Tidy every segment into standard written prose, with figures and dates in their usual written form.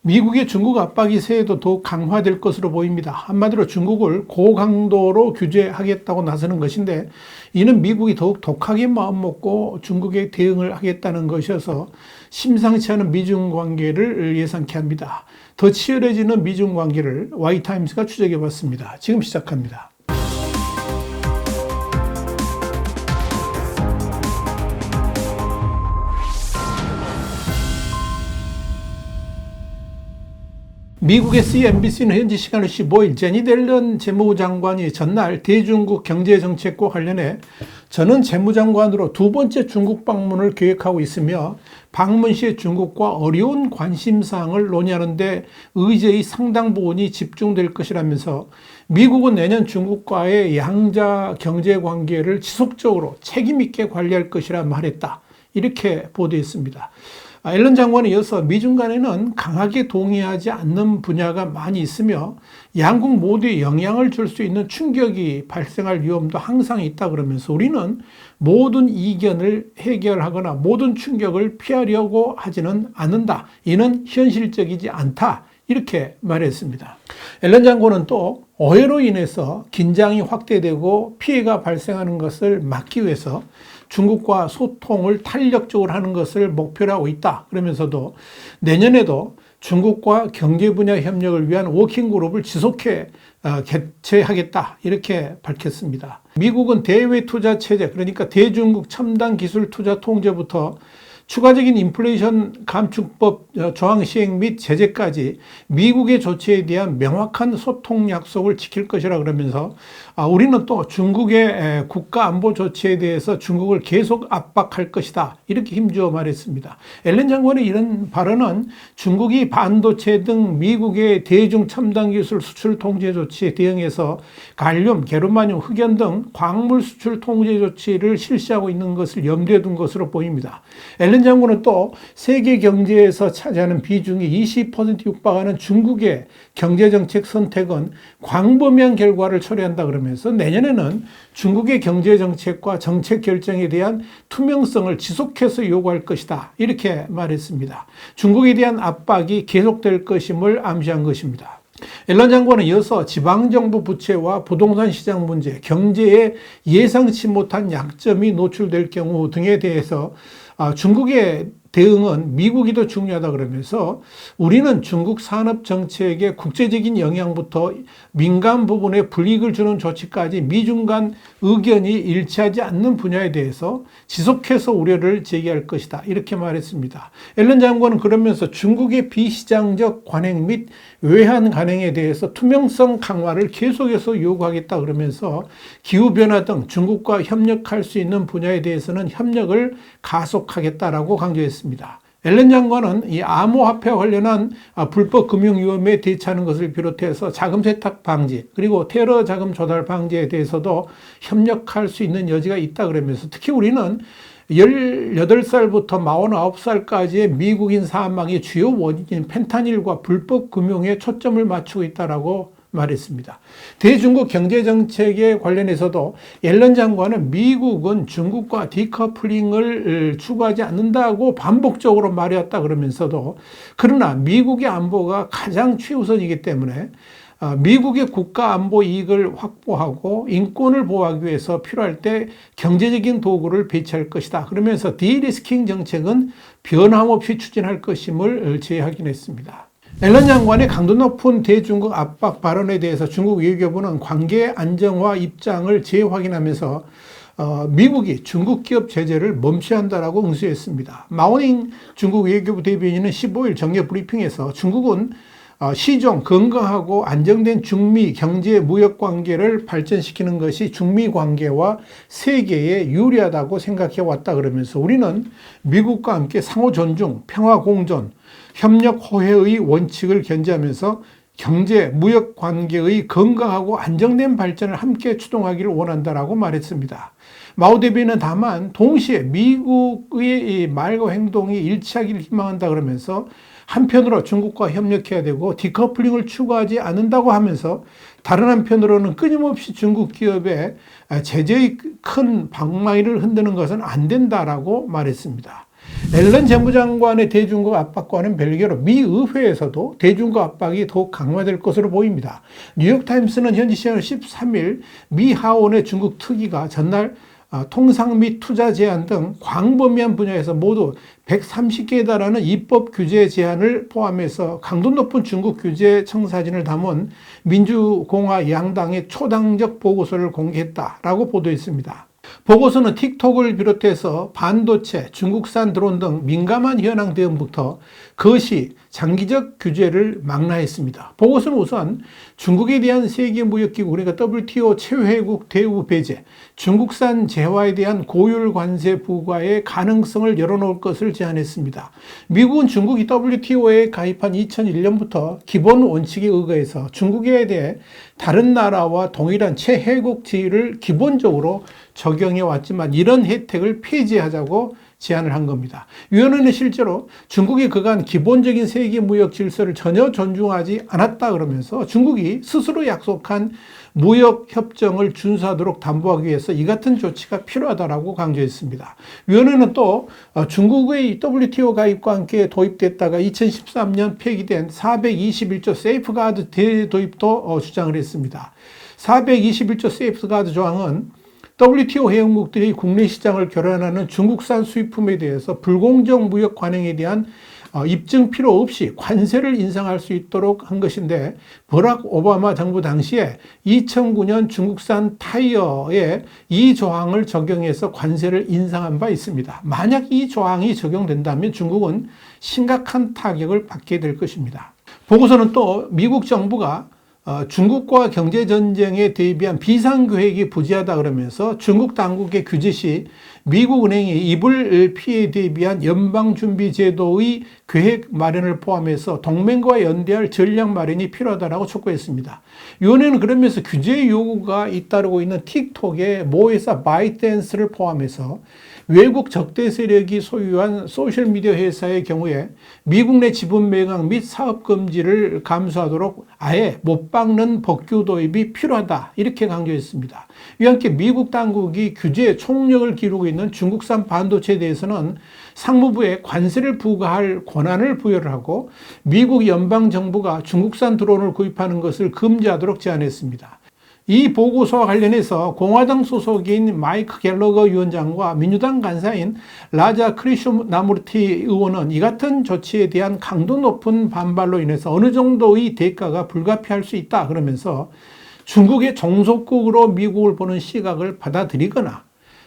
미국의 중국 압박이 새해에도 더욱 강화될 것으로 보입니다. 한마디로 중국을 고강도로 규제하겠다고 나서는 것인데, 이는 미국이 더욱 독하게 마음먹고 중국에 대응을 하겠다는 것이어서 심상치 않은 미중 관계를 예상케 합니다. 더 치열해지는 미중 관계를 Y타임스가 추적해 봤습니다. 지금 시작합니다. 미국의 CNBC는 현지 시간으로 15일 제니 델런 재무장관이 전날 대중국 경제정책과 관련해 저는 재무장관으로 두 번째 중국 방문을 계획하고 있으며 방문 시에 중국과 어려운 관심사항을 논의하는 데 의제의 상당 부분이 집중될 것이라면서 미국은 내년 중국과의 양자 경제관계를 지속적으로 책임있게 관리할 것이라 말했다. 이렇게 보도했습니다. 앨런 장관에 이어서 미중 간에는 강하게 동의하지 않는 분야가 많이 있으며 양국 모두에 영향을 줄 수 있는 충격이 발생할 위험도 항상 있다 그러면서 우리는 모든 이견을 해결하거나 모든 충격을 피하려고 하지는 않는다. 이는 현실적이지 않다. 이렇게 말했습니다. 앨런 장관은 또 오해로 인해서 긴장이 확대되고 피해가 발생하는 것을 막기 위해서 중국과 소통을 탄력적으로 하는 것을 목표로 하고 있다. 그러면서도 내년에도 중국과 경제 분야 협력을 위한 워킹그룹을 지속해 개최하겠다. 이렇게 밝혔습니다. 미국은 대외 투자 체제, 그러니까 대중국 첨단 기술 투자 통제부터 추가적인 인플레이션 감축법 조항 시행 및 제재까지 미국의 조치에 대한 명확한 소통 약속을 지킬 것이라 그러면서 우리는 또 중국의 국가 안보 조치에 대해서 중국을 계속 압박할 것이다. 이렇게 힘주어 말했습니다. 앨런 장관의 이런 발언은 중국이 반도체 등 미국의 대중 첨단 기술 수출 통제 조치에 대응해서 갈륨, 게르마늄, 흑연 등 광물 수출 통제 조치를 실시하고 있는 것을 염두에 둔 것으로 보입니다. 앨런 장관은 또 세계 경제에서 차지하는 비중이 20% 육박하는 중국의 경제정책 선택은 광범위한 결과를 초래한다 그러면서 내년에는 중국의 경제정책과 정책 결정에 대한 투명성을 지속해서 요구할 것이다. 이렇게 말했습니다. 중국에 대한 압박이 계속될 것임을 암시한 것입니다. 앨런 장관은 이어서 지방정부 부채와 부동산 시장 문제, 경제에 예상치 못한 약점이 노출될 경우 등에 대해서 중국의 대응은 미국이 더 중요하다 그러면서 우리는 중국 산업 정책의 국제적인 영향부터 민간 부분에 불이익을 주는 조치까지 미중 간 의견이 일치하지 않는 분야에 대해서 지속해서 우려를 제기할 것이다. 이렇게 말했습니다. 앨런 장관은 그러면서 중국의 비시장적 관행 및 외환 관행에 대해서 투명성 강화를 계속해서 요구하겠다 그러면서 기후변화 등 중국과 협력할 수 있는 분야에 대해서는 협력을 가속하겠다라고 강조했습니다. 앨런 장관은 이 암호화폐와 관련한 불법 금융위험에 대처하는 것을 비롯해서 자금 세탁 방지 그리고 테러 자금 조달 방지에 대해서도 협력할 수 있는 여지가 있다 그러면서 특히 우리는 18살부터 49살까지의 미국인 사망의 주요 원인인 펜타닐과 불법 금융에 초점을 맞추고 있다라고 말했습니다. 대중국 경제정책에 관련해서도 앨런 장관은 미국은 중국과 디커플링을 추구하지 않는다고 반복적으로 말해왔다 그러면서도 그러나 미국의 안보가 가장 최우선이기 때문에 미국의 국가 안보 이익을 확보하고 인권을 보호하기 위해서 필요할 때 경제적인 도구를 배치할 것이다. 그러면서 디리스킹 정책은 변함없이 추진할 것임을 재확인했습니다. 앨런 장관의 강도 높은 대중국 압박 발언에 대해서 중국 외교부는 관계 안정화 입장을 재확인하면서 미국이 중국 기업 제재를 멈춰야 한다라고 응수했습니다. 마오닝 중국 외교부 대변인은 15일 정례 브리핑에서 중국은 시종 건강하고 안정된 중미 경제 무역 관계를 발전시키는 것이 중미 관계와 세계에 유리하다고 생각해 왔다 그러면서 우리는 미국과 함께 상호 존중, 평화 공존, 협력 호혜의 원칙을 견지하면서 경제, 무역 관계의 건강하고 안정된 발전을 함께 추동하기를 원한다라고 말했습니다. 마오 대변인은 다만 동시에 미국의 말과 행동이 일치하기를 희망한다 그러면서 한편으로 중국과 협력해야 되고 디커플링을 추구하지 않는다고 하면서 다른 한편으로는 끊임없이 중국 기업의 제재의 큰 방망이를 흔드는 것은 안 된다라고 말했습니다. 앨런 재무장관의 대중국 압박과는 별개로 미 의회에서도 대중국 압박이 더욱 강화될 것으로 보입니다. 뉴욕타임스는 현지 시간 13일 미 하원의 중국 특위가 전날 통상 및 투자 제한 등 광범위한 분야에서 모두 130개에 달하는 입법 규제 제한을 포함해서 강도 높은 중국 규제 청사진을 담은 민주공화 양당의 초당적 보고서를 공개했다라고 보도했습니다. 보고서는 틱톡을 비롯해서 반도체, 중국산 드론 등 민감한 현황 대응부터 거시, 장기적 규제를 망라했습니다. 보고서는 우선 중국에 대한 세계무역기구 그러니까 WTO 최회국 대우 배제, 중국산 재화에 대한 고율 관세 부과의 가능성을 열어놓을 것을 제안했습니다. 미국은 중국이 WTO에 가입한 2001년부터 기본 원칙에 의거해서 중국에 대해 다른 나라와 동일한 최혜국 지위를 기본적으로 적용해 왔지만 이런 혜택을 폐지하자고 제안을 한 겁니다. 위원회는 실제로 중국이 그간 기본적인 세계 무역 질서를 전혀 존중하지 않았다 그러면서 중국이 스스로 약속한 무역 협정을 준수하도록 담보하기 위해서 이 같은 조치가 필요하다라고 강조했습니다. 위원회는 또 중국의 WTO 가입과 함께 도입됐다가 2013년 폐기된 421조 세이프가드 대도입도 주장을 했습니다. 421조 세이프가드 조항은 WTO 회원국들이 국내 시장을 결란하는 중국산 수입품에 대해서 불공정 무역 관행에 대한 입증 필요 없이 관세를 인상할 수 있도록 한 것인데 버락 오바마 정부 당시에 2009년 중국산 타이어에 이 조항을 적용해서 관세를 인상한 바 있습니다. 만약 이 조항이 적용된다면 중국은 심각한 타격을 받게 될 것입니다. 보고서는 또 미국 정부가 중국과 경제전쟁에 대비한 비상계획이 부재하다 그러면서 중국 당국의 규제 시 미국 은행이 입을 피해에 대비한 연방준비제도의 계획 마련을 포함해서 동맹과 연대할 전략 마련이 필요하다고 촉구했습니다. 위원회는 그러면서 규제 요구가 잇따르고 있는 틱톡의 모회사 바이트댄스를 포함해서 외국 적대 세력이 소유한 소셜미디어 회사의 경우에 미국 내 지분 매각 및 사업 금지를 감수하도록 아예 못 박는 법규 도입이 필요하다 이렇게 강조했습니다. 이와 함께 미국 당국이 규제 총력을 기르고 있는 중국산 반도체에 대해서는 상무부에 관세를 부과할 권한을 부여를 하고 미국 연방정부가 중국산 드론을 구입하는 것을 금지하도록 제안했습니다. 이 보고서와 관련해서 공화당 소속인 마이크 갤러거 위원장과 민주당 간사인 라자 크리슈나무르티 의원은 이 같은 조치에 대한 강도 높은 반발로 인해서 어느 정도의 대가가 불가피할 수 있다 그러면서 중국의 종속국으로 미국을 보는 시각을 받아들이거나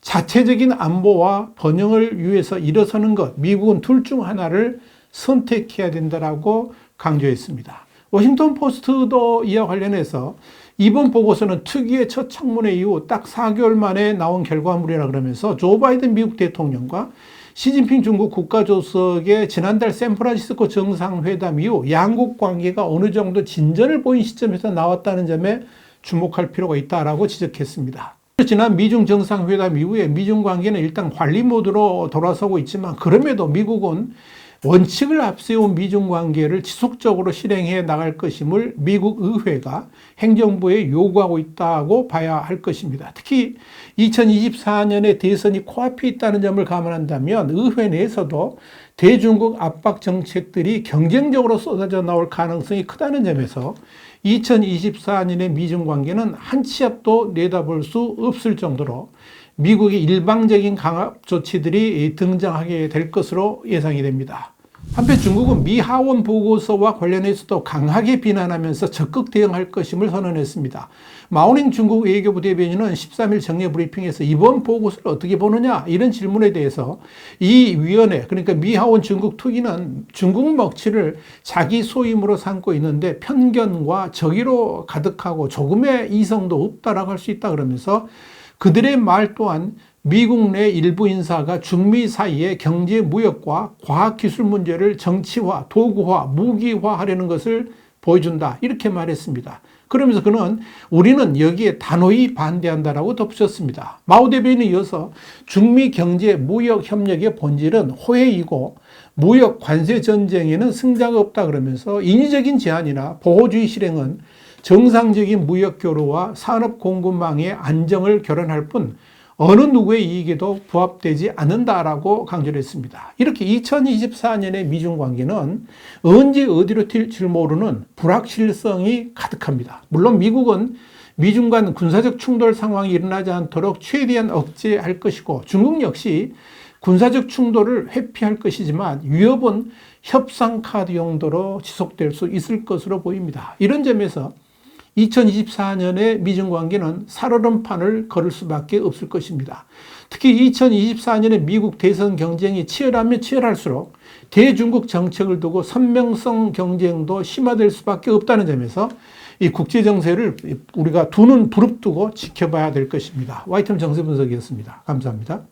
자체적인 안보와 번영을 위해서 일어서는 것, 미국은 둘 중 하나를 선택해야 된다라고 강조했습니다. 워싱턴 포스트도 이와 관련해서 이번 보고서는 특위의 첫 청문회 이후 딱 4개월 만에 나온 결과물이라 그러면서 조 바이든 미국 대통령과 시진핑 중국 국가주석의 지난달 샌프란시스코 정상회담 이후 양국 관계가 어느 정도 진전을 보인 시점에서 나왔다는 점에 주목할 필요가 있다라고 지적했습니다. 지난 미중 정상회담 이후에 미중 관계는 일단 관리 모드로 돌아서고 있지만 그럼에도 미국은 원칙을 앞세운 미중 관계를 지속적으로 실행해 나갈 것임을 미국 의회가 행정부에 요구하고 있다고 봐야 할 것입니다. 특히 2024년에 대선이 코앞에 있다는 점을 감안한다면 의회 내에서도 대중국 압박 정책들이 경쟁적으로 쏟아져 나올 가능성이 크다는 점에서 2024년의 미중 관계는 한 치 앞도 내다볼 수 없을 정도로 미국의 일방적인 강압 조치들이 등장하게 될 것으로 예상이 됩니다. 한편 중국은 미 하원 보고서와 관련해서도 강하게 비난하면서 적극 대응할 것임을 선언했습니다. 마오닝 중국 외교부 대변인은 13일 정례 브리핑에서 이번 보고서를 어떻게 보느냐 이런 질문에 대해서 이 위원회 그러니까 미 하원 중국 특위는 중국 먹칠을 자기 소임으로 삼고 있는데 편견과 적의로 가득하고 조금의 이성도 없다라고 할 수 있다 그러면서 그들의 말 또한 미국 내 일부 인사가 중미 사이의 경제 무역과 과학기술 문제를 정치화, 도구화, 무기화하려는 것을 보여준다 이렇게 말했습니다. 그러면서 그는 우리는 여기에 단호히 반대한다라고 덧붙였습니다. 마오 대변인에 이어서 중미 경제 무역 협력의 본질은 호혜이고 무역 관세 전쟁에는 승자가 없다 그러면서 인위적인 제한이나 보호주의 실행은 정상적인 무역 교류와 산업 공급망의 안정을 결연할 뿐 어느 누구의 이익에도 부합되지 않는다라고 강조를 했습니다. 이렇게 2024년의 미중 관계는 언제 어디로 튈지 모르는 불확실성이 가득합니다. 물론 미국은 미중 간 군사적 충돌 상황이 일어나지 않도록 최대한 억제할 것이고, 중국 역시 군사적 충돌을 회피할 것이지만 위협은 협상 카드 용도로 지속될 수 있을 것으로 보입니다. 이런 점에서 2024년의 미중 관계는 살얼음판을 걸을 수밖에 없을 것입니다. 특히 2024년에 미국 대선 경쟁이 치열하면 치열할수록 대중국 정책을 두고 선명성 경쟁도 심화될 수밖에 없다는 점에서 이 국제 정세를 우리가 두 눈 부릅뜨고 지켜봐야 될 것입니다. YTN 정세 분석이었습니다. 감사합니다.